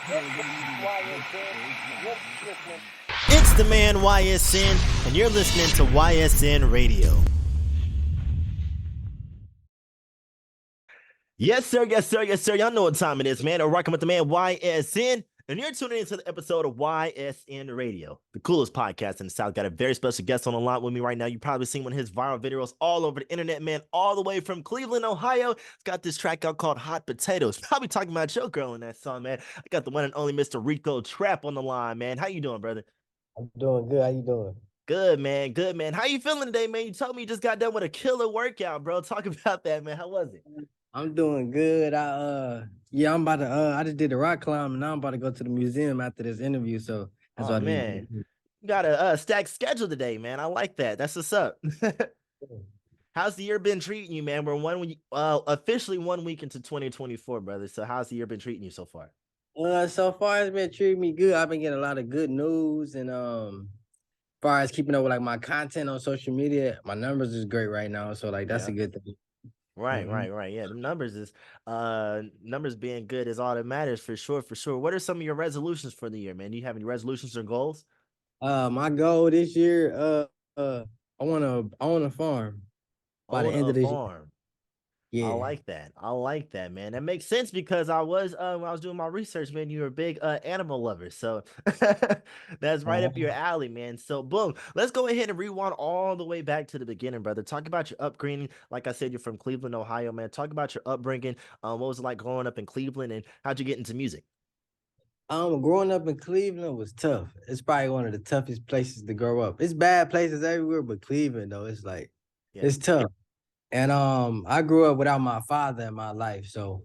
It's the man YSN, and you're listening to YSN Radio. Yes, sir. Yes, sir. Yes, sir. Y'all know what time it is, man. I'm rocking with the man YSN, and you're tuning into the episode of YSN Radio, the coolest podcast in the South. Got a very special guest on the line with me right now. You've probably seen one of his viral videos all over the internet, man, all the way from Cleveland, Ohio. It's got this track out called Hot Potatoes. Probably talking about your girl in that song, man. I got the one and only Mr. Rico Trap on the line, man. How you doing, brother? I'm doing good. How you doing? Good, man. Good, man. How you feeling today, man? You told me you just got done with a killer workout, bro. Talk about that, man. How was it? I'm doing good. I'm about to I just did the rock climb and now I'm about to go to the museum after this interview. So that's Oh, what I man. did. You got a stacked schedule today, man. I like that. That's what's up. How's the year been treating you, man? We're officially 1 week into 2024, brother. So how's the year been treating you so far? So far it's been treating me good. I've been getting a lot of good news and far as keeping up with like my content on social media, my numbers is great right now. So like that's Yeah. a good thing. Right, right. Yeah, the numbers being good is all that matters for sure, for sure. What are some of your resolutions for the year, man? Do you have any resolutions or goals? My goal this year, I wanna farm by the Own end a of this year. farm. I Yeah. like that. I like that, man. That makes sense because I was when I was doing my research, man, you're a big animal lover. So that's right up your alley, man. So boom, let's go ahead and rewind all the way back to the beginning, brother. Talk about your upbringing. Like I said, you're from Cleveland, Ohio, man. Talk about your upbringing. What was it like growing up in Cleveland and how'd you get into music? Growing up in Cleveland was tough. It's probably one of the toughest places to grow up. It's bad places everywhere, but Cleveland though, it's like Yeah. it's tough. And I grew up without my father in my life, so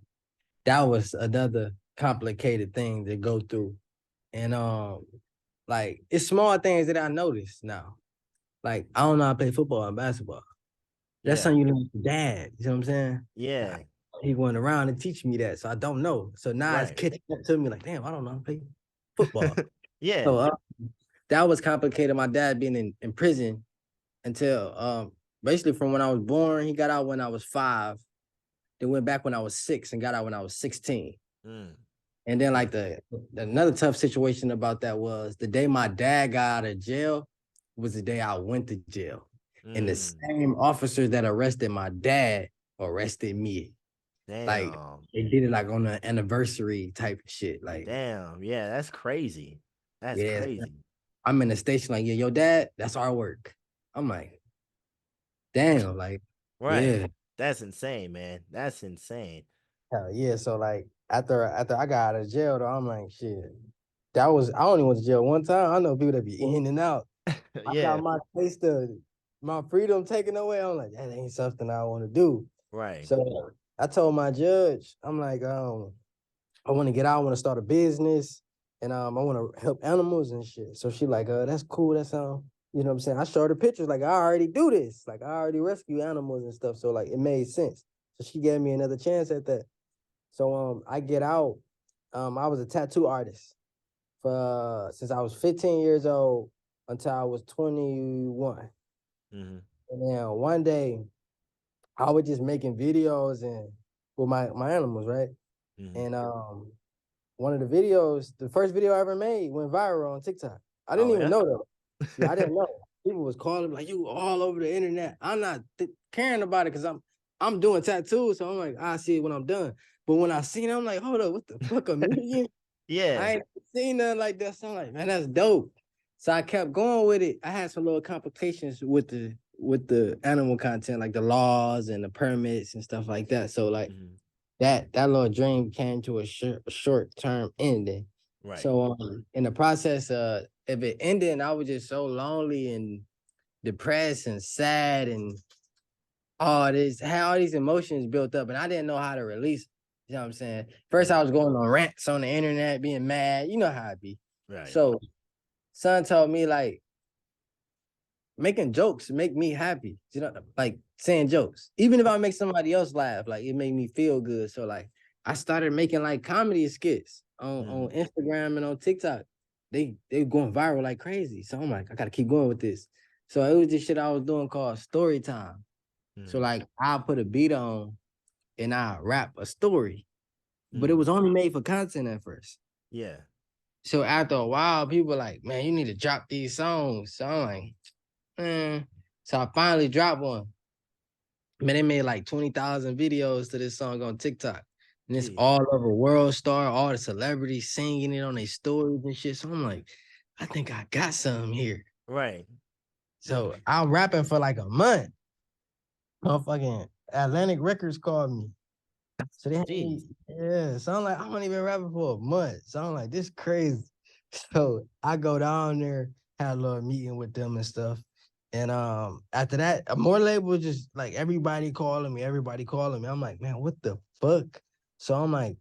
that was another complicated thing to go through. And like it's small things that I noticed now. Like I don't know how to play football and basketball. That's Yeah. something you learn from dad. You know what I'm saying? Yeah. He went around and teach me that, so I don't know. So now it's Right. catching up to me. Like, damn, I don't know how to play football. Yeah. So that was complicated. My dad being in prison until basically from when I was born. He got out when I was 5. Then went back when I was 6 and got out when I was 16. Mm. And then like another tough situation about that was the day my dad got out of jail was the day I went to jail. And the same officers that arrested my dad arrested me. Damn. Like they did it like on an anniversary type of shit. Like Damn. Yeah, that's crazy. That's yeah, crazy. I'm in the station like, yeah, your dad, that's our work. I'm like, damn, like, Right. yeah. That's insane, man. That's insane. Hell yeah. So like after I got out of jail though, I'm like, shit. I only went to jail one time. I know people that be in and out. I Yeah. got my taste of my freedom taken away. I'm like, that ain't something I want to do. Right. So I told my judge, I'm like, I want to get out, I want to start a business, and I want to help animals and shit. So she like, that's cool. That sound, you know what I'm saying? I showed her pictures, like I already do this. Like I already rescue animals and stuff. So like it made sense. So she gave me another chance at that. So I get out. I was a tattoo artist for since I was 15 years old until I was 21. Mm-hmm. And then one day I was just making videos and with my animals, right? Mm-hmm. And one of the videos, the first video I ever made went viral on TikTok. I didn't even know that. Yeah, I didn't know. People was calling me like, you all over the internet. I'm not caring about it because I'm doing tattoos. So I'm like, I see it when I'm done. But when I seen it, I'm like, hold up, what the fuck, a million? Yeah. I ain't seen nothing like that. So I'm like, man, that's dope. So I kept going with it. I had some little complications with the animal content, like the laws and the permits and stuff like that. So like that little dream came to a short term ending. Right. So in the process of it ending, I was just so lonely and depressed and sad and all these emotions built up, and I didn't know how to release. You know what I'm saying? First, I was going on rants on the internet, being mad. You know how it be. Right. So, son told me like making jokes make me happy. You know, like saying jokes, even if I make somebody else laugh, like it made me feel good. So like I started making like comedy skits on Instagram and on TikTok. They going viral like crazy. So I'm like, I gotta keep going with this. So it was this shit I was doing called story time. So like I'll put a beat on and I'll rap a story. But it was only made for content at first. Yeah. So after a while, people were like, man, you need to drop these songs. So I'm like, man. So I finally dropped one. Man, they made like 20,000 videos to this song on TikTok. And it's Gee. all over World Star, all the celebrities singing it on their stories and shit. So I'm like, I think I got something here. Right. So I'm rapping for like a month. Motherfucking Atlantic Records called me. So they had me, Jeez. yeah. So I'm like, I haven't even rapping for a month. So I'm like, this crazy. So I go down there, had a little meeting with them and stuff. And after that, more labels just like everybody calling me, everybody calling me. I'm like, man, what the fuck? So I'm like,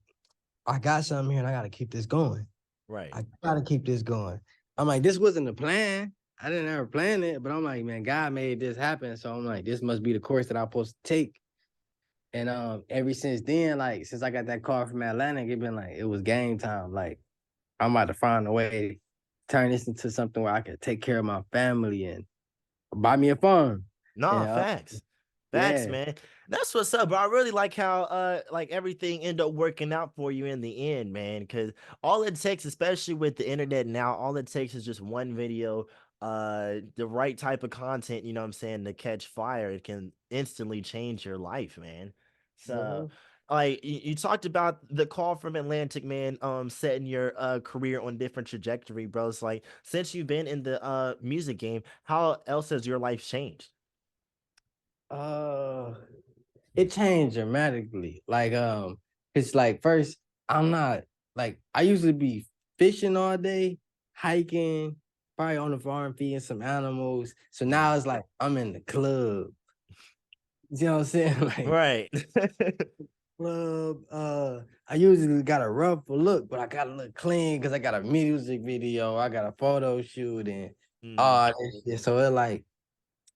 I got something here and I gotta keep this going. Right. I gotta keep this going. I'm like, this wasn't the plan. I didn't ever plan it, but I'm like, man, God made this happen. So I'm like, this must be the course that I'm supposed to take. And ever since then, like since I got that call from Atlanta, it been like it was game time. Like I'm about to find a way to turn this into something where I can take care of my family and buy me a farm. Nah, And facts. Facts, yeah. man. That's what's up, bro. I really like how like everything ended up working out for you in the end, man. Cause all it takes, especially with the internet now, all it takes is just one video, the right type of content, you know what I'm saying, to catch fire. It can instantly change your life, man. So Mhm. like you talked about the call from Atlantic, man, setting your career on different trajectory, bro. It's like since you've been in the music game, how else has your life changed? Uh, it changed dramatically. Like it's like first I'm not like I usually be fishing all day, hiking, probably on the farm feeding some animals. So now Mm. it's like I'm in the club. You know what I'm saying? Like Right. club. I usually got a rough look, but I gotta look clean because I got a music video, I got a photo shoot, and Mm, all this shit. So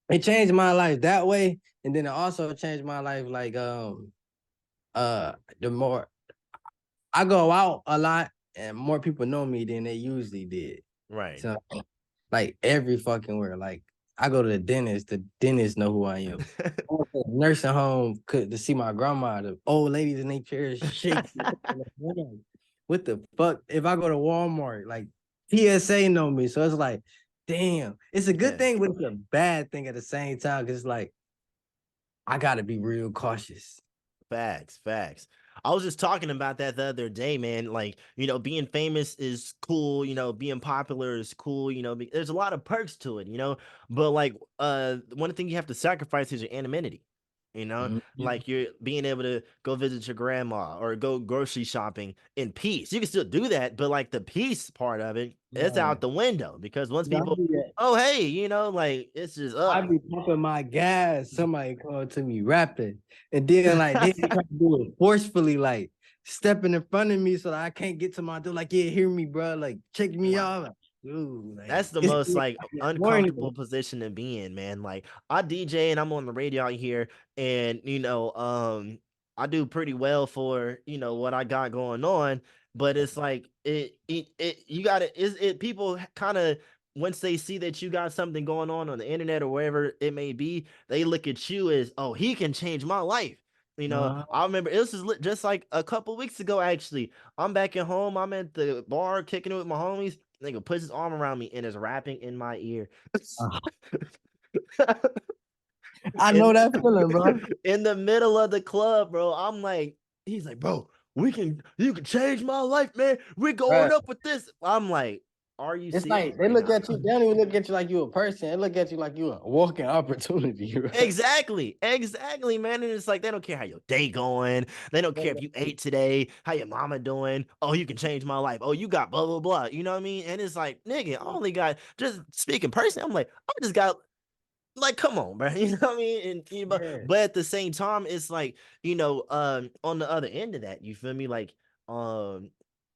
it changed my life that way, and then it also changed my life like the more I go out a lot and more people know me than they usually did. right. So like every fucking where. Like I go to the dentist know who I am. I went to the nursing home to see my grandma, the old ladies in their chairs shaking. What the fuck? If I go to Walmart, like PSA know me. So it's like, damn, it's a good Yeah. thing, but it's a bad thing at the same time. Cause it's like, I gotta be real cautious. Facts, facts. I was just talking about that the other day, man. Like, being famous is cool, being popular is cool, there's a lot of perks to it, but like one thing you have to sacrifice is your anonymity. Mhm. Like you're being able to go visit your grandma or go grocery shopping in peace. You can still do that, but like the peace part of it, it's Yeah. out the window because once I people, be, oh hey, like it's just I up. be pumping my gas. Somebody called to me rapping, and then like they try to do it forcefully, like stepping in front of me so that I can't get to my door. Like, yeah, hear me, bro. Like, check me Right. out. Like, dude, That's like the it's most like morning. uncomfortable position to be in, man. Like I DJ and I'm on the radio out here, and I do pretty well for what I got going on. But it's like it you got to is it people kind of once they see that you got something going on the internet or wherever it may be, they look at you as, oh, he can change my life. Uh, I remember this is just like a couple weeks ago. Actually, I'm back at home. I'm at the bar kicking it with my homies. Nigga puts his arm around me and is rapping in my ear. I know in that feeling, bro. in the middle of the club, bro. I'm like, he's like, bro, you can change my life, man. We're going Right. up with this. I'm like, are you It's serious like they right look now? at you. They don't even look at you like you a person. They look at you like you a walking opportunity. Right? Exactly, man. And it's like they don't care how your day going. They don't care if you ate today, how your mama doing. Oh, you can change my life. Oh, you got blah blah blah. You know what I mean? And it's like, nigga, I only got just speaking personally. I'm like, I just got like, come on, bro. You know what I mean? And Yeah. but at the same time, it's like, on the other end of that, you feel me? Like, um,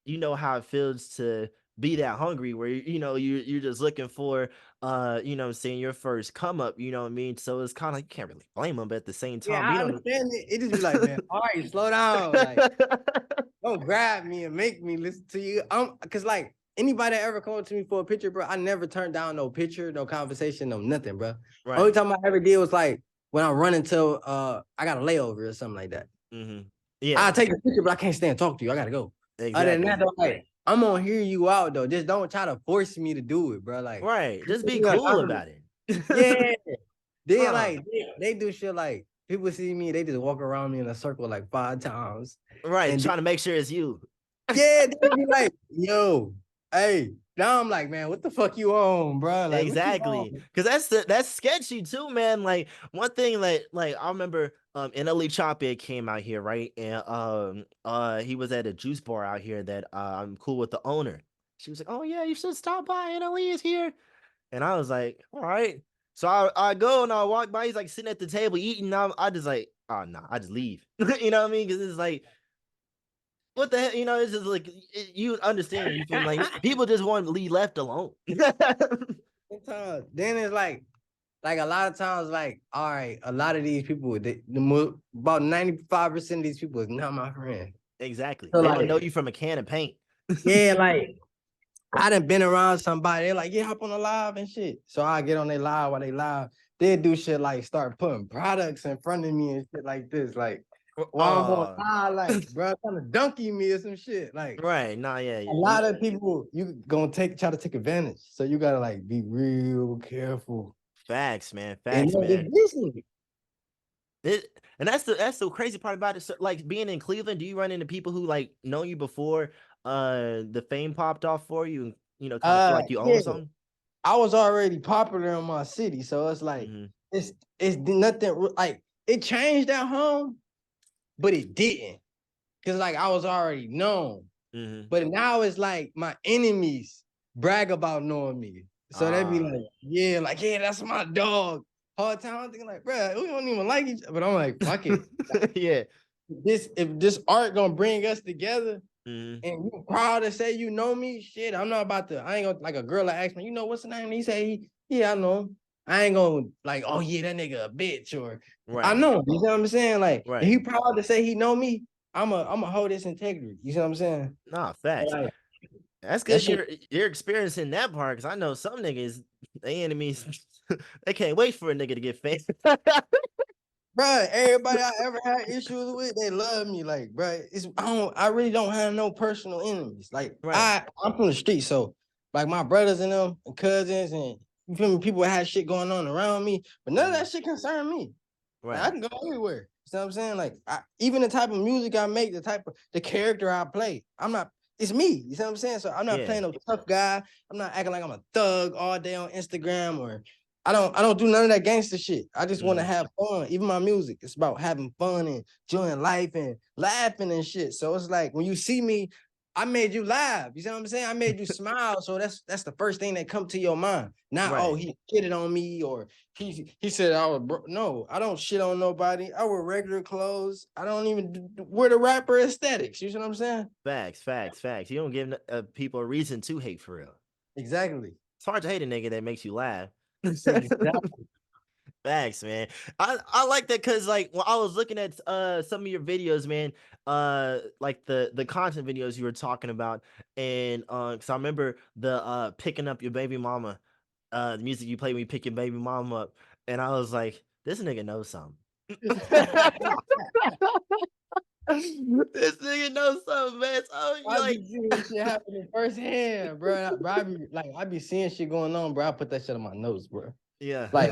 you know how it feels to be that hungry where you're just looking for what I'm saying, your first come up, you know what I mean? So it's kind of you can't really blame them, but at the same Yeah, time, I being on understand it. It just be like, man, all right, slow down. Like, the don't grab me and make me listen to you. Cause like anybody that ever come to me for a picture, bro, I never turned down no picture, no conversation, no nothing, bro. Only right. time I ever did was like when I'm running to I got a layover or something like that. Hmm. Yeah, I'll take a picture, but I can't stand and talk to you. I gotta go. Other than that, exactly. though, like I'm gonna hear you out though. Just don't try to force me to do it, bro. Like, Right. Just be yeah, cool about it. yeah. Then Uh, like they do shit like people see me, they just walk around me in a circle like 5 times. right. And Trying to make sure it's you. yeah, they be like, yo, hey. Now I'm like, man, what the fuck you on, bro? Like, what you Exactly. on? Cause that's sketchy too, man. Like one thing like I remember NLE Choppa came out here, right? And he was at a juice bar out here that I'm cool with the owner. She was like, oh yeah, you should stop by. NLE is here. And I was like, all right. So I go and I walk by. He's like sitting at the table eating. I just like, oh no, I just leave. You know what I mean? Because it's like, what the hell? You know, it's just like you understand. You feel me? Like people just want to leave left alone. Sometimes, then it's like a lot of times, like, all right, a lot of these people, about 95% of these people is not my friend. Exactly. So They don't like, know you from a can of paint. yeah, like I done been around somebody. They're like, yeah, hop on the live and shit. So I get on their live while they live. They do shit like start putting products in front of me and shit like this. Like, while I'm on live, like, bro, trying to donkey me or some shit. Like, right. Nah, a yeah. lot of people, you gonna try to take advantage. So you gotta like be real careful. Facts, man. And Facts, know they man. listening. And that's the crazy part about it. So, like being in Cleveland, do you run into people who like know you before the fame popped off for you and kind of feel like you own Yeah. something? I was already popular in my city, so it's like Mm-hmm. it's nothing like it changed at home, but it didn't. Cause like I was already known. Mm-hmm. But now it's like my enemies brag about knowing me. So they be like, yeah, that's my dog. Hard time I'm thinking like, bro, we don't even like each other. But I'm like, fuck it. Yeah. If this art gonna bring us together Mm-hmm. and you proud to say you know me, shit, I'm not about to, I ain't gonna like a girl that asked me, you know what's the name? And he say, yeah, I know him. I ain't gonna like, oh yeah, that nigga a bitch, or I Right. know him. You see what I'm saying? Like, if Right. he proud to say he know me, I'm a hold his integrity. You see what I'm saying? Nah, facts. Like, That's that good. shit, You're experiencing that part because I know some niggas, they enemies, they can't wait for a nigga to get famous. bro. Everybody I ever had issues with, they love me. Like, bro, I really don't have no personal enemies. Like, Right. I'm from the street, so like my brothers and them and cousins and you feel me, people had shit going on around me, but none of that shit concern me. Like, I Right. can go everywhere. You know what I'm saying? Like, even the type of music I make, the character I play, it's me. You know what I'm saying? So I'm not Yeah. playing no tough guy. I'm not acting like I'm a thug all day on Instagram, or I don't do none of that gangster shit. I just want to have fun. Even my music, it's about having fun and enjoying life and laughing and shit. So it's like when you see me, I made you laugh. You see what I'm saying? I made you smile. So that's the first thing that come to your mind. Not, oh, Right. he shitted on me, or he said I was no, I don't shit on nobody. I wear regular clothes. I don't even wear the rapper aesthetics. You see what I'm saying? Facts. Facts. Facts. You don't give people a reason to hate for real. Exactly. It's hard to hate a nigga that makes you laugh. Exactly. Facts, man. I like that because like when I was looking at some of your videos, man, like the content videos you were talking about, and because I remember the picking up your baby mama, the music you played when you pick your baby mama up, and I was like, this nigga knows something. This nigga knows something, man. So you I like, be seeing shit happening firsthand, bro. I be seeing shit going on, bro. I put that shit on my notes, bro. yeah, Like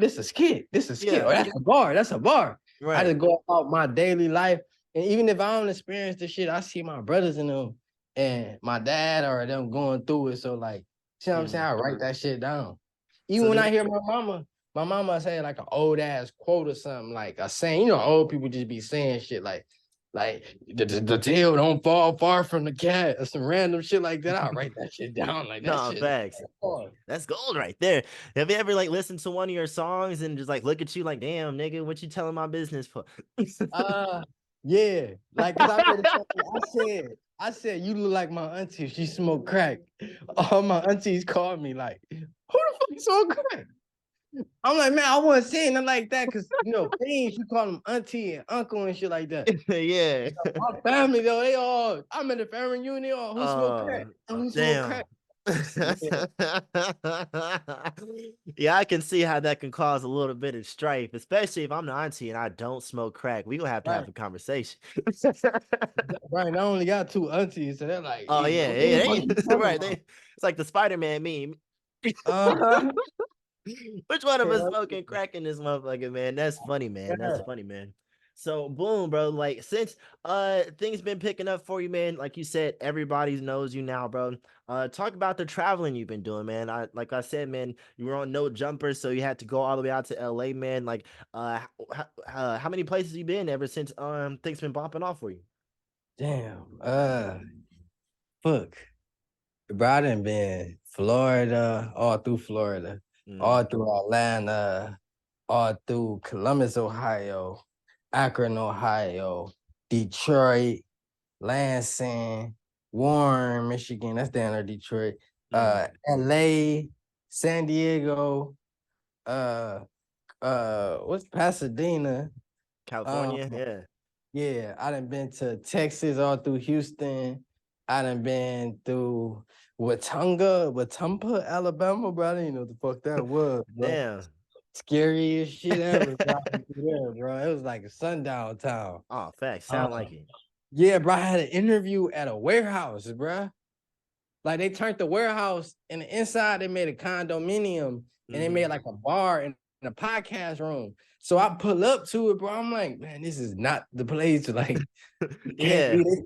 this is skit. This is skit. yeah, Or that's a bar. That's a bar. I right. just go about my daily life. And even if I don't experience the shit, I see my brothers in them and my dad or them going through it. So like, see what I'm saying? I write that shit down. Even So when I then, hear my mama say like an old ass quote or something, like a saying, you know, old people just be saying shit like the tail don't fall far from the cat or some random shit like that. I write that shit down. Like that no, shit. facts. That's gold right there. Have you ever like listened to one of your songs and just like look at you like, damn, nigga, what you telling my business for? Yeah, like cause I made a song. I said, you look like my auntie. She smoked crack. All my aunties called me like, who the fuck smoke crack? I'm like, man, I wasn't saying nothing like that because you know, things you call them auntie and uncle and shit like that. Yeah. My family though, I'm in the family reunion. Oh, who smoke crack? Oh, Oh, who smoke damn. crack? Yeah, I can see how that can cause a little bit of strife, especially if I'm the auntie and I don't smoke crack. We gonna have to Right. have a conversation. Right. And I only got two aunties, so they're like, Oh hey, yeah, what the yeah, fuck you talking right. about? It's like the Spider-Man meme. Uh-huh. Which one of us Hell smoking crack in this motherfucker, man? That's funny, man. That's yeah. funny, man. So boom, bro. Like since things been picking up for you, man. Like you said, everybody knows you now, bro. Talk about the traveling you've been doing, man. Like I said, man, you were on no jumper, so you had to go all the way out to LA, man. Like how many places you been ever since things been bumping off for you? Damn. Fuck. Bro, I done been Florida, all through Florida, all Mm, through Atlanta, all through Columbus, Ohio, Akron, Ohio, Detroit, Lansing, Warren, Michigan. That's down there, Detroit. mm. LA, San Diego, uh, what's Pasadena? Um, California, yeah. yeah, I done been to Texas, all through Houston. I done been through Watumpa, Alabama, bro. I didn't even know what the fuck that was, bro. Damn. Scariest shit ever, bro. I went through there, bro. It was like a sundown town. Oh, facts. Uh, Sound like it. yeah, bro. I had an interview at a warehouse, bro. Like they turned the warehouse and the inside they made a condominium and they made Hmm. like a bar and a podcast room. So I pull up to it, bro. I'm like, man, this is not the place. Like, you can't Yeah. do this.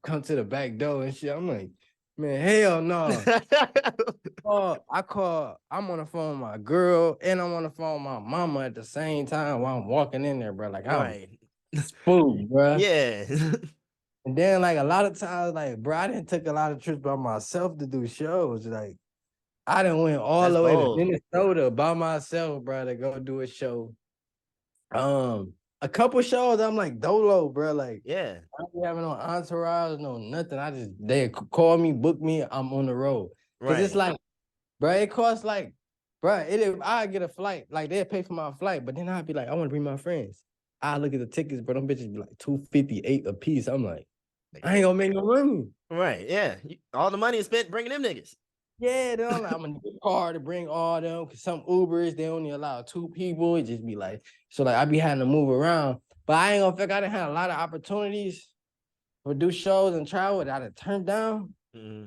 Come to the back door and shit. I'm like, man, hell no. I'm on the phone with my girl and I'm on the phone with my mama at the same time while I'm walking in there, bro. Like I'm Right. spooked, bro. Yeah. And then like a lot of times, like, bro, I didn't take a lot of trips by myself to do shows. Like I done went all That's the way to bold. Minnesota by myself, bro, to go do a show. A couple shows, I'm like dolo, bro. Like Yeah. I don't have no entourage, no nothing. They call me, book me, I'm on the road. Cause it's Right. like, bro, it costs like, bro, if I get a flight, like they'll pay for my flight, but then I'd be like, I want to bring my friends. I look at the tickets, but them bitches be like 258 a piece. I'm like, I ain't gonna make no money. Right. Yeah. All the money is spent bringing them niggas. Yeah, then I'm like, I'm gonna need a car to bring all them. Cause some Ubers, they only allow two people. It just be like, so like I be having to move around. But I ain't gonna fake, I done had a lot of opportunities for do shows and travel that I done turned down. Hmm.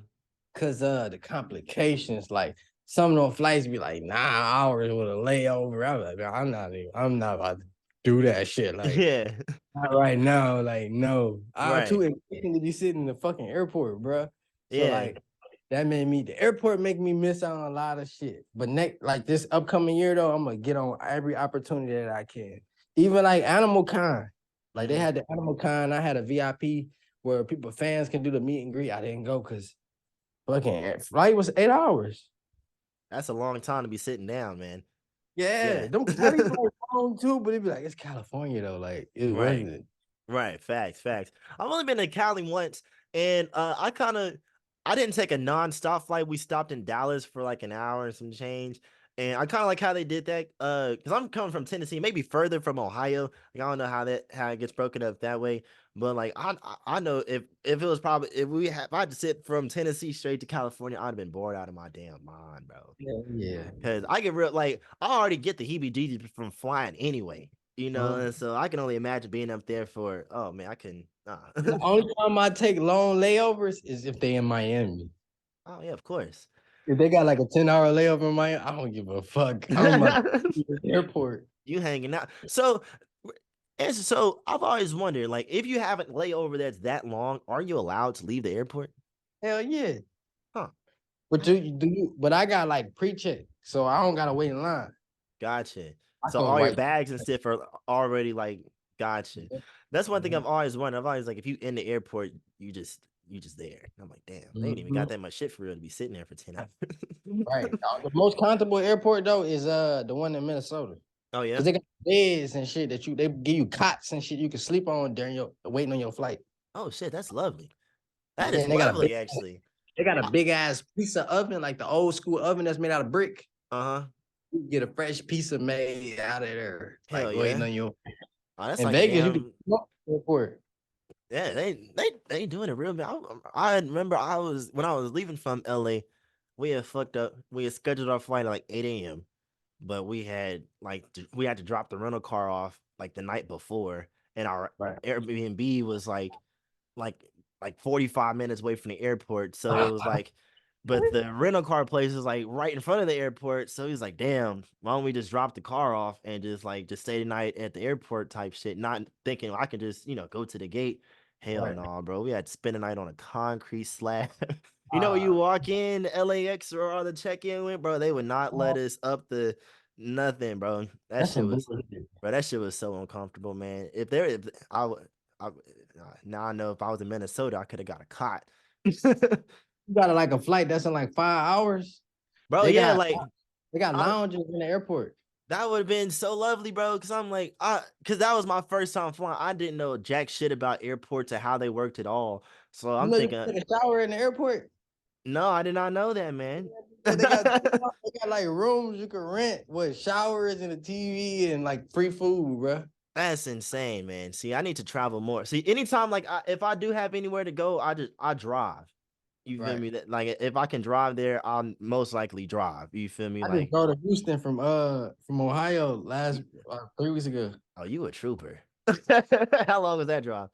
Cause the complications, like some of those flights be like 9 hours with a layover. I'm like, I'm not about to do that shit. Like Yeah. not right now. Like, no. I'm too Right. impatient to be sitting in the fucking airport, bro. So Yeah. like that made me the airport make me miss out on a lot of shit. But next like this upcoming year though, I'm gonna get on every opportunity that I can. Even like Animal Con. Like they Hmm. had the Animal Con, I had a VIP where fans can do the meet and greet. I didn't go because fucking flight was 8 hours. That's a long time to be sitting down, man. Yeah, Yeah. them Cali flights long too, but it'd be like it's California though. Like it Right. wasn't. Right. Facts. Facts. I've only been to Cali once, and I didn't take a non-stop flight. We stopped in Dallas for like an hour and some change. And I kind of like how they did that. Because I'm coming from Tennessee, maybe further from Ohio. Like I don't know how it gets broken up that way. But like I know if it was probably if I had to sit from Tennessee straight to California, I'd have been bored out of my damn mind, bro. Yeah, yeah. Cause I get real like I already get the heebie-jeebies from flying anyway, Uh-huh. and so I can only imagine being up there for oh man, I can The only time I take long layovers is if they in Miami. oh yeah, of course. If they got like a 10-hour layover in Miami, I don't give a fuck. I'm about to the airport. You hanging out. So I've always wondered, like, if you have a layover that's that long, are you allowed to leave the airport? Hell yeah. Huh. But but I got like pre-check, so I don't gotta wait in line. Gotcha. I So come all your right. bags and stuff are already like gotcha. That's one thing Mhm, I've always wondered. I've always like if you in the airport, you just there. And I'm like, damn, they ain't even got mhm. that much shit for real to be sitting there for 10 hours. Right. The most comfortable airport though is the one in Minnesota. Oh yeah. Cause they got beds and shit that they give you cots and shit you can sleep on during your waiting on your flight. Oh shit, that's lovely. That Yeah, is and they got lovely, actually. a big ass pizza oven, like the old school oven that's made out of brick. Uh-huh. You can get a fresh pizza made out of there, Hell like waiting yeah. on you. Oh, that's In like a Vegas, you can damn smoke at the airport. yeah. They doing it real bad. I remember I was when I was leaving from LA. we had fucked up. We had scheduled our flight at like 8 a.m. But we had to drop the rental car off like the night before, and our Right. Airbnb was like 45 minutes away from the airport. So it was like, but the rental car place is like right in front of the airport. So he's like, damn, why don't we just drop the car off and just stay the night at the airport type shit, not thinking I could just, go to the gate. Hell Right. no, bro. We had to spend the night on a concrete slab. You Uh, walk in LAX or on the check-in with, bro, they would not let us up the nothing, bro. that's some bullshit. That shit was so uncomfortable, man. If I would, I, now I know if I was in Minnesota, I could have got a cot. You got like a flight that's in like 5 hours. Bro, They yeah, got like they got I, lounges in the airport. that would have been so lovely, bro. Because I'm like, because that was my first time flying. I didn't know jack shit about airports and how they worked at all. So You I'm know you thinking, can take a shower in the airport. no, I did not know that, man. They got like rooms you can rent with showers and a TV and like free food, bro. That's insane, man. See, I need to travel more. See, anytime if I do have anywhere to go, I drive. You feel Right. me? That like if I can drive there, I'll most likely drive. You feel me? I just Like, go to Houston from Ohio last 3 weeks ago. oh, you a trooper. How long was that drive?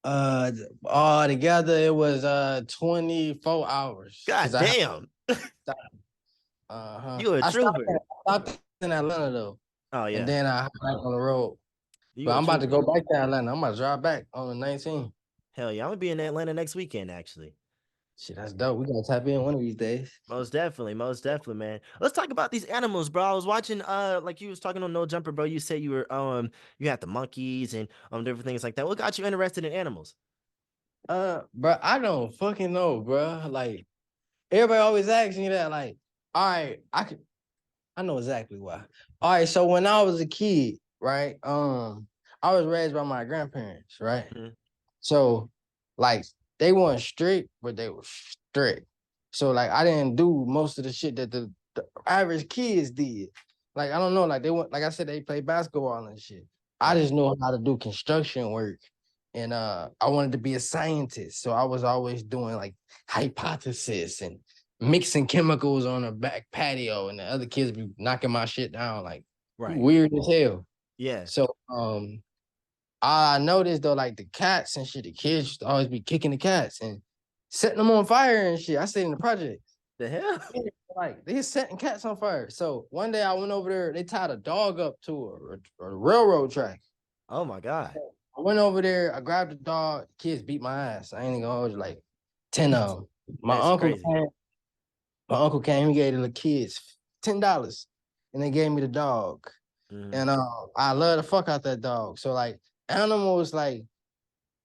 Uh, all together it was 24 hours because God I damn. You a I trooper. stopped in Atlanta though, Oh and yeah. then I hopped back on the road. You But a I'm about to go trooper. back to Atlanta. I'm about to drive back on the 19th. Hell yeah. I'm gonna be in Atlanta next weekend, actually. Shit, that's dope. We gonna tap in one of these days. Most definitely, man. Let's talk about these animals, bro. I was watching like you was talking on No Jumper, bro. You said you had the monkeys and different things like that. What got you interested in animals? Bro, I don't fucking know, bro. Like everybody always asks me that. Like, all right, I know exactly why. All right, so when I was a kid, right? I was raised by my grandparents, right? Mhm. So, like, they weren't strict, but they were strict. So, like, I didn't do most of the shit that the average kids did. Like, I don't know, like they went, like I said, they play basketball and shit. I Right. just know how to do construction work. And I wanted to be a scientist. So I was always doing like hypothesis and mixing chemicals on a back patio, and the other kids be knocking my shit down like Right. weird as hell. Yeah. So I noticed though, like the cats and shit, the kids used to always be kicking the cats and setting them on fire and shit. I stayed in the project. The hell? Like they setting cats on fire. So one day I went over there, they tied a dog up to a railroad track. Oh my God. I went over there, I grabbed the dog, the kids beat my ass. I ain't even gonna hold you, like 10 of them. My That's uncle crazy. came, my uncle came, he gave the kids $10 and they gave me the dog. Mhm. And I love the fuck out that dog. So animals like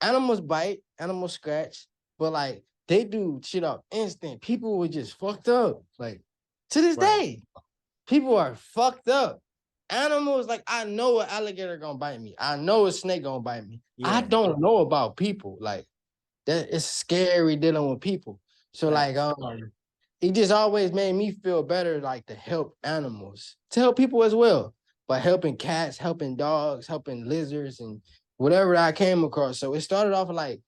animals bite, animals scratch, but like they do shit off instant. People were just fucked up. Like to this Right. day, people are fucked up. Animals, like I know an alligator gonna bite me. I know a snake gonna bite me. I Yeah. don't know about people. Like that it's scary dealing with people. So Facts. it just always made me feel better, like to help animals, to help people as well, by helping cats, helping dogs, helping lizards, and whatever I came across. So it started off like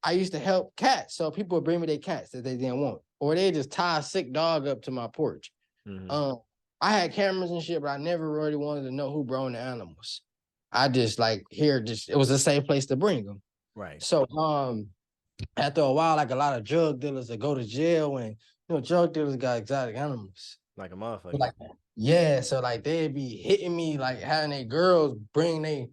I used to help cats. So people would bring me their cats that they didn't want, or they just tie a sick dog up to my porch. Mhm. Um, I had cameras and shit, but I never really wanted to know who brought the animals. I just like here, just it was a safe place to bring them. Right. So after a while, like a lot of drug dealers that go to jail, and drug dealers got exotic animals. Like a So, motherfucker. like yeah, so like they'd be hitting me, like having their girls bring their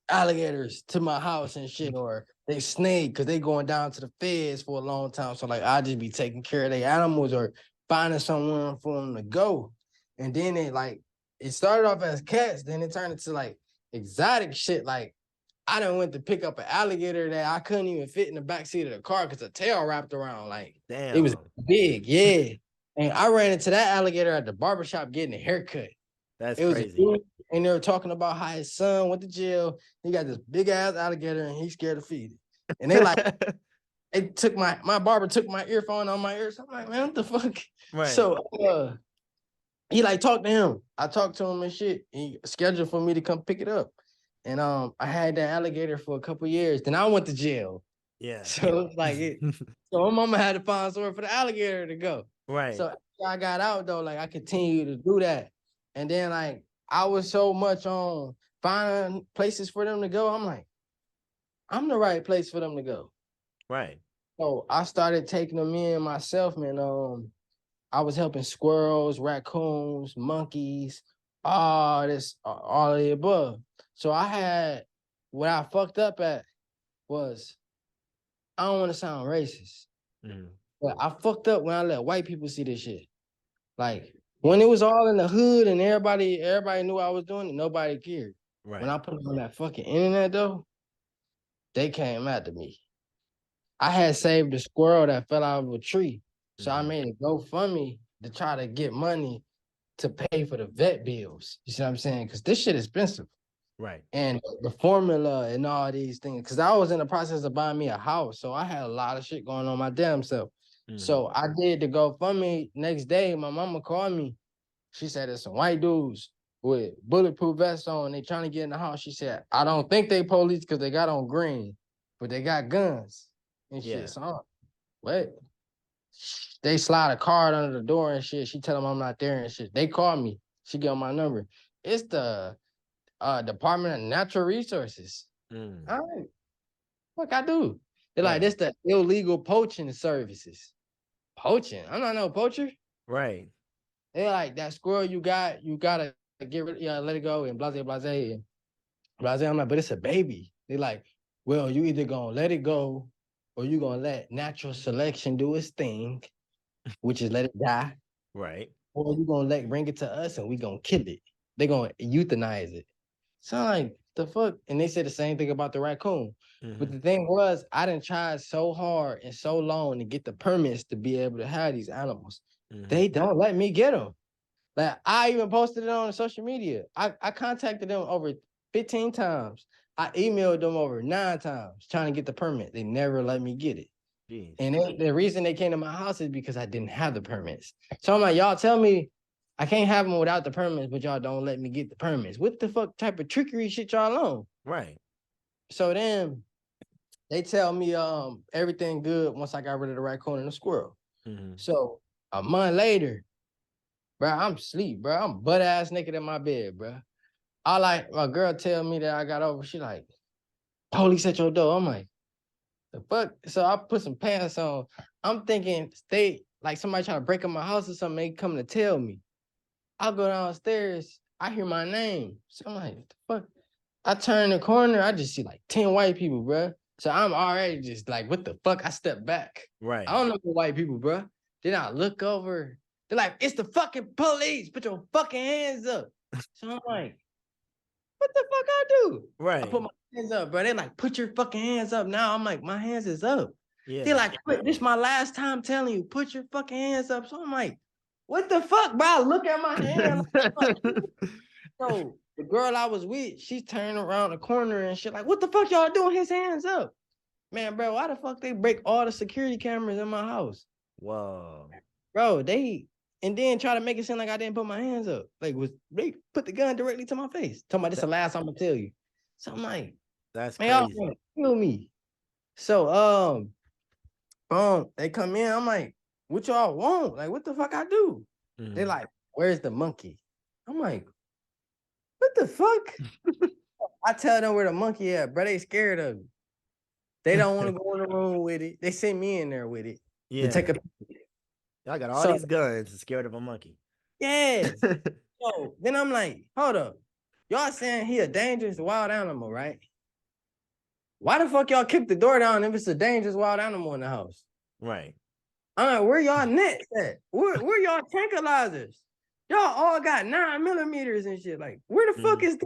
alligators to my house and shit, or they snake because they going down to the feds for a long time. So like I just be taking care of their animals or finding someone for them to go. And then it started off as cats, then it turned into like exotic shit. Like I done went to pick up an alligator that I couldn't even fit in the backseat of the car because the tail wrapped around. Like it was Damn. big, yeah. And I ran into that alligator at the barbershop getting a haircut. That's It was a crazy. dude, and they were talking about how his son went to jail. He got this big ass alligator, and he's scared to feed it. And they took my barber took my earphone on my ears. I'm like, man, what the fuck? Right. So he like talked to him. I talked to him and shit. He scheduled for me to come pick it up. And I had that alligator for a couple years. Then I went to jail. Yeah. So it's like it. So my mama had to find somewhere for the alligator to go. Right. So after I got out though, like I continued to do that. And then like I was so much on finding places for them to go. I'm like, I'm the right place for them to go. Right. So I started taking them in myself, man. I was helping squirrels, raccoons, monkeys, all of the above. So I had what I fucked up at was I don't want to sound racist, but I fucked up when I let white people see this shit. Like when it was all in the hood and everybody knew I was doing it, nobody cared. Right. When I put it on that fucking internet though, they came after me. I had saved a squirrel that fell out of a tree. So I made a GoFundMe to try to get money to pay for the vet bills. You see what I'm saying? Because this shit is expensive. Right. And the formula and all these things. Because I was in the process of buying me a house. So I had a lot of shit going on my damn self. So I did the GoFundMe. Next day, my mama called me. She said, there's some white dudes with bulletproof vests on. They trying to get in the house. She said, I don't think they police because they got on green, but they got guns and shit. So I'm like, what? They slide a card under the door and shit. She tell them I'm not there and shit. They call me. She give them my number. It's the Department of Natural Resources. All right. What I do? They're like, this the illegal poaching services. Poaching? I'm not no poacher. Right. They're like, that squirrel you gotta get rid, let it go and blase. And blase, I'm like, but it's a baby. They're like, well, you either gonna let it go or you gonna let natural selection do its thing, which is let it die. Right. Or you gonna bring it to us and we gonna kill it. They gonna euthanize it. So I'm like, the fuck? And they said the same thing about the raccoon. But the thing was, I didn't try so hard and so long to get the permits to be able to have these animals. They don't let me get them. Like I even posted it on social media. I contacted them over 15 times. I emailed them over 9 times trying to get the permit. They never let me get it. Jeez. And the reason they came to my house is because I didn't have the permits. So I'm like, y'all tell me I can't have them without the permits, but y'all don't let me get the permits. What the fuck type of trickery shit y'all on? Right. So then they tell me everything good once I got rid of the raccoon and the squirrel. So a month later, bro, I'm asleep, bro. I'm butt ass naked in my bed, bro. My girl tell me that I got over. She like, police at your door. I'm like, the fuck? So I put some pants on. I'm thinking like somebody trying to break in my house or something, they come to tell me. I go downstairs, I hear my name. So I'm like, what the fuck? I turn the corner, I just see like 10 white people, bro. So I'm already just like, what the fuck? I step back. Right. I don't know the white people, bro. Then I look over. They're like, it's the fucking police. Put your fucking hands up. So I'm like, what the fuck I do? Right. I put my hands up, bro. They're like, put your fucking hands up now. I'm like, my hands is up. Yeah. They're like, this is my last time telling you, put your fucking hands up. So I'm like, what the fuck, bro? I look at my hand. So the girl I was with, she's turning around the corner and shit like, what the fuck y'all doing? His hands up. Man, bro, why the fuck they break all the security cameras in my house? Whoa. Bro, and then try to make it seem like I didn't put my hands up. Like, they put the gun directly to my face. Talking about this the last I'm gonna tell you. So I'm like, that's man, crazy. y'all wanna kill me. So they come in. I'm like, what y'all want? Like, what the fuck I do? They're like, where's the monkey? I'm like, what the fuck? I tell them where the monkey at, bro. They scared of me. They don't want to go in the room with it. They send me in there with it. Yeah. To take a picture. Y'all got all these guns and scared of a monkey. Yeah. So then I'm like, hold up. Y'all saying he a dangerous wild animal, right? Why the fuck y'all kick the door down if it's a dangerous wild animal in the house? Right. I'm like, where y'all nets at? Where y'all tranquilizers? Y'all all got 9mm and shit. Like, where the fuck is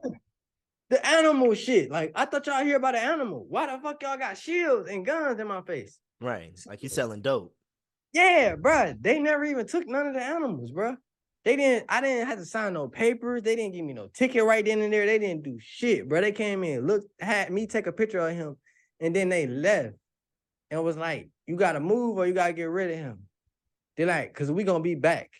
the animal shit? Like, I thought y'all hear about the animal. Why the fuck y'all got shields and guns in my face? Right. Like you selling dope. Yeah, bro. They never even took none of the animals, bro. I didn't have to sign no papers. They didn't give me no ticket right then and there. They didn't do shit, bro. They came in, had me take a picture of him, and then they left. And was like, you gotta move or you gotta get rid of him. They're like, cause we gonna be back.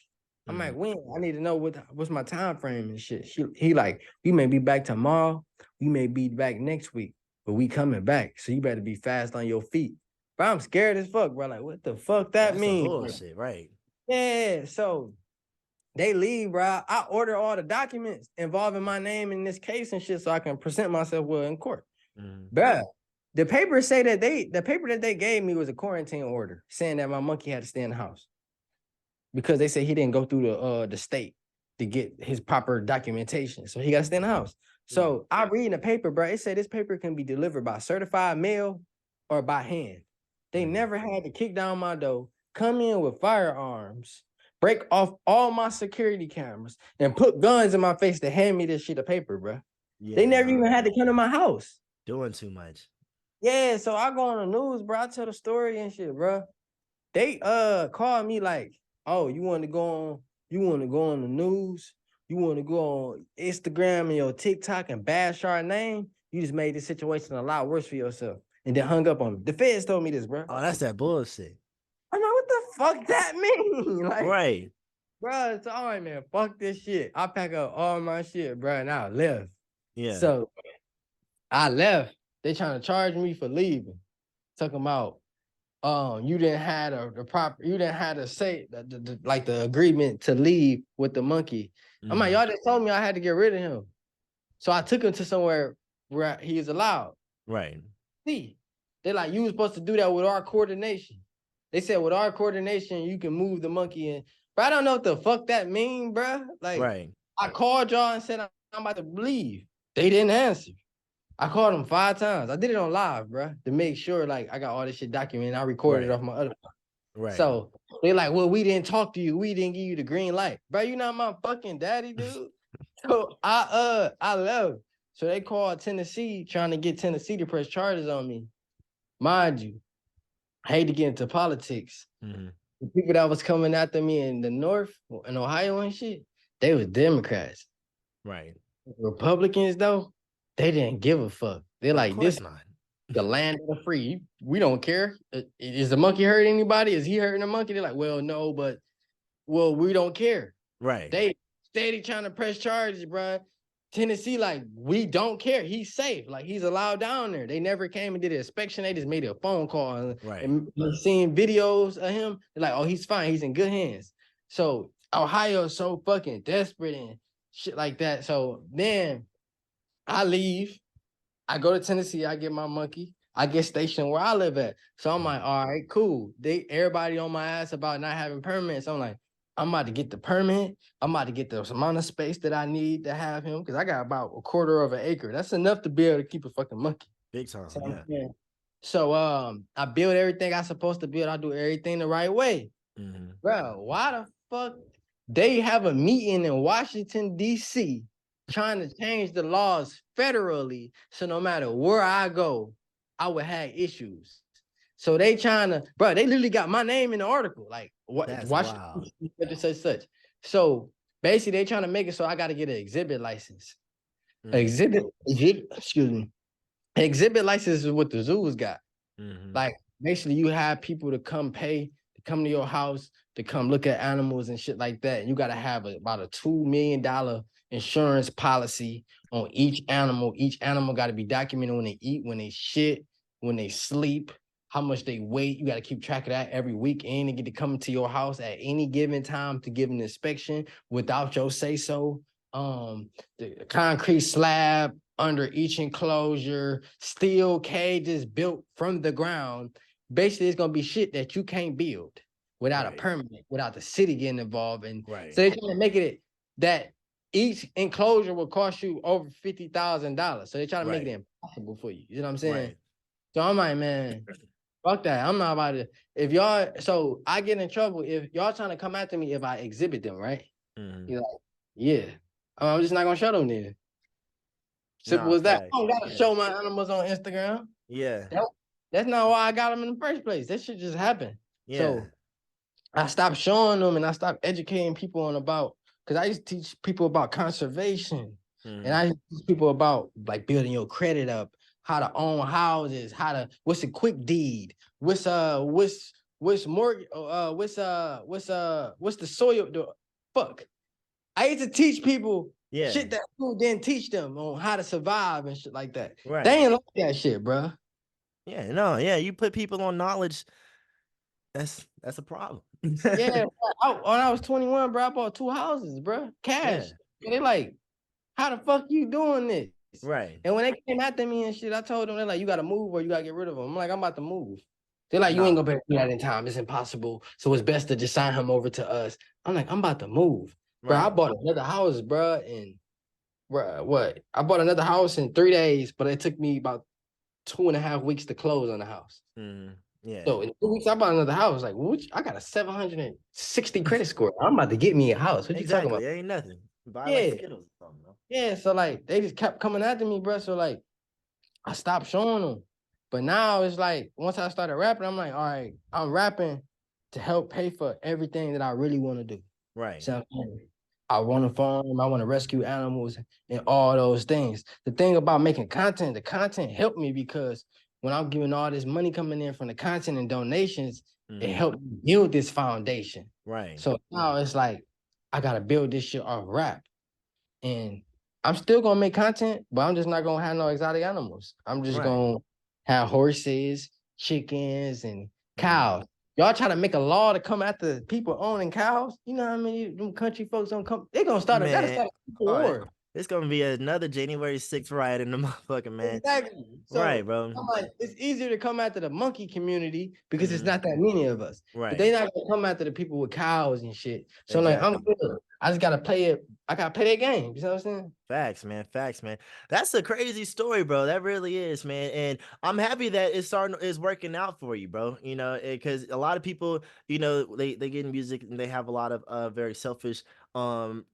I'm like, when? I need to know what's my time frame and shit. He like, we may be back tomorrow. We may be back next week, but we coming back. So you better be fast on your feet. Bro, I'm scared as fuck, bro. Like, what the fuck that That's some mean? bullshit, right? Yeah, so they leave, bro. I order all the documents involving my name in this case and shit so I can present myself well in court. Bruh, the paper that they gave me was a quarantine order saying that my monkey had to stay in the house because they said he didn't go through the state to get his proper documentation. So he got to stay in the house. So I read in the paper, bro, it said this paper can be delivered by certified mail or by hand. They never had to kick down my door, come in with firearms, break off all my security cameras, and put guns in my face to hand me this shit of paper, bro. Yeah, They never even had to come to my house. doing too much. Yeah, so I go on the news, bro. I tell the story and shit, bro. They called me like, oh, you want to go on the news? You want to go on Instagram and your TikTok and bash our name? You just made this situation a lot worse for yourself. And then hung up on me. The feds told me this, bro. Oh, that's that bullshit. I'm like, what the fuck that mean? Like, Right. bro, it's all right, man. Fuck this shit. I pack up all my shit, bro, and I left. Yeah. So I left. They trying to charge me for leaving. Talking about you didn't have to say the agreement to leave with the monkey. I'm like, y'all just told me I had to get rid of him. So I took him to somewhere where he is allowed. Right. See, they're like, you was supposed to do that with our coordination. They said with our coordination, you can move the monkey in. But I don't know what the fuck that mean, bro. Like, right. I called y'all and said I'm about to leave. They didn't answer. I called them 5 times. I did it on live, bro, to make sure like I got all this shit documented. I recorded it off my other phone. Right. So they like, well, we didn't talk to you. We didn't give you the green light, bro. You not my fucking daddy, dude. So I left. So they called Tennessee trying to get Tennessee to press charges on me. Mind you, I hate to get into politics. The people that was coming after me in the North, in Ohio and shit, they was Democrats. Right. Republicans, though, they didn't give a fuck. They're like, this not. The land of the free. We don't care. Is the monkey hurt anybody? Is he hurting the monkey? They're like, well, no, but we don't care. Right. They steady trying to press charges, bro. Tennessee, like, we don't care. He's safe. Like, he's allowed down there. They never came and did an inspection. They just made a phone call and seeing videos of him. They're like, oh, he's fine. He's in good hands. So Ohio is so fucking desperate and shit like that. So then I leave. I go to Tennessee. I get my monkey. I get stationed where I live at. So I'm like, all right, cool. Everybody on my ass about not having permits. I'm like, I'm about to get the permit. I'm about to get the amount of space that I need to have him because I got about 1/4 of an acre. That's enough to be able to keep a fucking monkey. Big time, So I build everything I'm supposed to build. I do everything the right way. Bro, why the fuck they have a meeting in Washington, D.C. trying to change the laws federally so no matter where I go, I would have issues. So they trying to, bro, they literally got my name in the article. Like, what? Washington, such. So basically, they trying to make it so I got to get an exhibit license. Exhibit license is what the zoos got. Like, basically, you have people to come to come to your house, to come look at animals and shit like that. And you got to have about a $2 million insurance policy on each animal. Each animal got to be documented when they eat, when they shit, when they sleep, how much they weigh. You got to keep track of that every weekend and get to come to your house at any given time to give an inspection without your say-so. The concrete slab under each enclosure, steel cages built from the ground. Basically, it's going to be shit that you can't build without a permit, without the city getting involved. And so they're trying to make it that each enclosure will cost you over $50,000. So they're trying to make it impossible for you. You know what I'm saying? So I'm like, man, fuck that. I'm not about to. If y'all, so I get in trouble if y'all trying to come after me if I exhibit them, right? You're like, yeah. I'm just not going to show them then. Simple as that. I don't got to show my animals on Instagram. Yeah. That's not why I got them in the first place. That shit just happened. Yeah. So I stopped showing them and I stopped educating people on about, because I used to teach people about conservation. And I used to teach people about like building your credit up, how to own houses, what's a quick deed, what's the soil, fuck. I used to teach people shit that school didn't teach them on how to survive and shit like that. They ain't like that shit, bro. Yeah, no, yeah, you put people on knowledge, that's a problem. Yeah, when I was 21, bro, I bought 2 houses, bro, cash. Yeah, And they like, how the fuck you doing this? right. And when they came after me and shit, I told them, they're like, you got to move or you got to get rid of them. I'm like, I'm about to move. They're like, you ain't Nah, gonna be able to do that in time. It's impossible. So it's best to just sign him over to us. I'm like, I'm about to move. Bro, I right. bought another house, bro, and bro, what? I bought another house in 3 days, but it took me about 2.5 weeks to close on the house. Yeah, So in 2 weeks, I bought another house. Like, I got a 760 credit score. I'm about to get me a house. What you talking exactly. about? It ain't nothing. Buy like Yeah, Skittles or something, bro. yeah. So like, they just kept coming after me, bro. So like, I stopped showing them. But now it's like, once I started rapping, I'm like, all right, I'm rapping to help pay for everything that I really want to do. Right. So I want to farm, I want to rescue animals and all those things. The thing about making content, the content helped me because when I'm giving all this money coming in from the content and donations, it helped me build this foundation. Right. So now it's like, I got to build this shit off rap. And I'm still gonna make content, but I'm just not gonna have no exotic animals. I'm just Right. gonna have horses, chickens, and Mhm. cows. Y'all try to make a law to come after people owning cows. You know how many them country folks don't come? They're gonna start that'll Man, start a civil all right. war. It's gonna be another January 6th riot in the motherfucking man. Exactly. Right, So bro. I'm like, it's easier to come after the monkey community because it's Mhm. not that many of us. But Right. they not gonna come after the people with cows and shit. So like, I'm Exactly. good. I just gotta play it. I gotta play their game. You know what I'm saying? Facts, man. Facts, man. That's a crazy story, bro. That really is, man. And I'm happy that it's working out for you, bro. You know, because a lot of people, they get in music and they have a lot of very selfish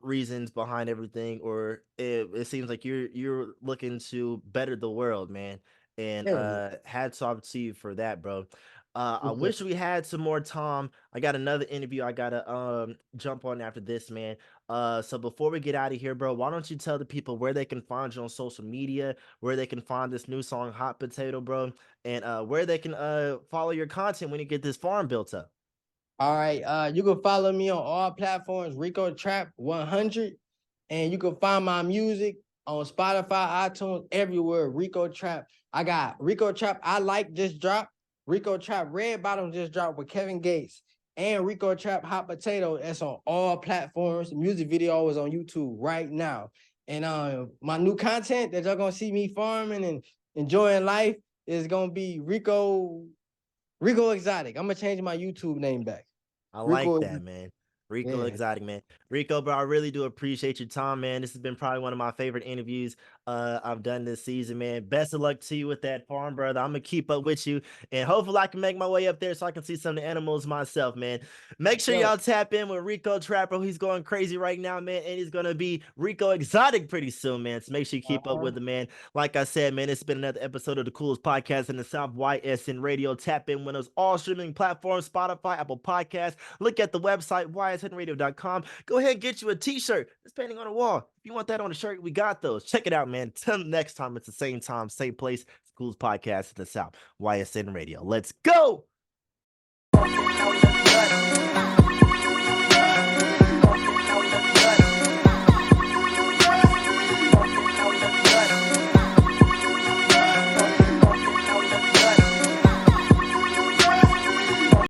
reasons behind everything, or it seems like you're looking to better the world, man. And Yeah. hats off to you for that, bro. I Okay. wish we had some more time. I got another interview I gotta jump on after this, man. So before we get out of here, bro, why don't you tell the people where they can find you on social media, where they can find this new song Hot Potato, bro, and where they can follow your content when you get this farm built up. All right. You can follow me on all platforms, Rico Trap 100. And you can find my music on Spotify, iTunes, everywhere. Rico Trap. I got Rico Trap. I like just dropped. Rico Trap Red Bottom just dropped with Kevin Gates. And Rico Trap Hot Potato. That's on all platforms. The music video is on YouTube right now. And my new content that y'all gonna see me farming and enjoying life is gonna be Rico Exotic. I'm gonna change my YouTube name back. I like Rico, that, man. Rico yeah. Exotic, man. Rico, bro, I really do appreciate your time, man. This has been probably one of my favorite interviews I've done this season, man. Best of luck to you with that farm, brother. I'm gonna keep up with you, and hopefully I can make my way up there so I can see some of the animals myself, man. Make sure Yo, y'all tap in with Rico Trapper. He's going crazy right now, man, and he's gonna be Rico Exotic pretty soon, man. So make sure you keep up with him, man. Like I said, man, it's been another episode of the coolest podcast in the South, YSN Radio. Tap in with us all streaming platforms, Spotify, Apple Podcasts. Look at the website, ysnradio.com. Go ahead and get you a t-shirt. It's painting on the wall. If you want that on the shirt, we got those. Check it out, man. Till next time, it's the same time, same place. It's the coolest podcast in the South, YSN Radio. Let's go.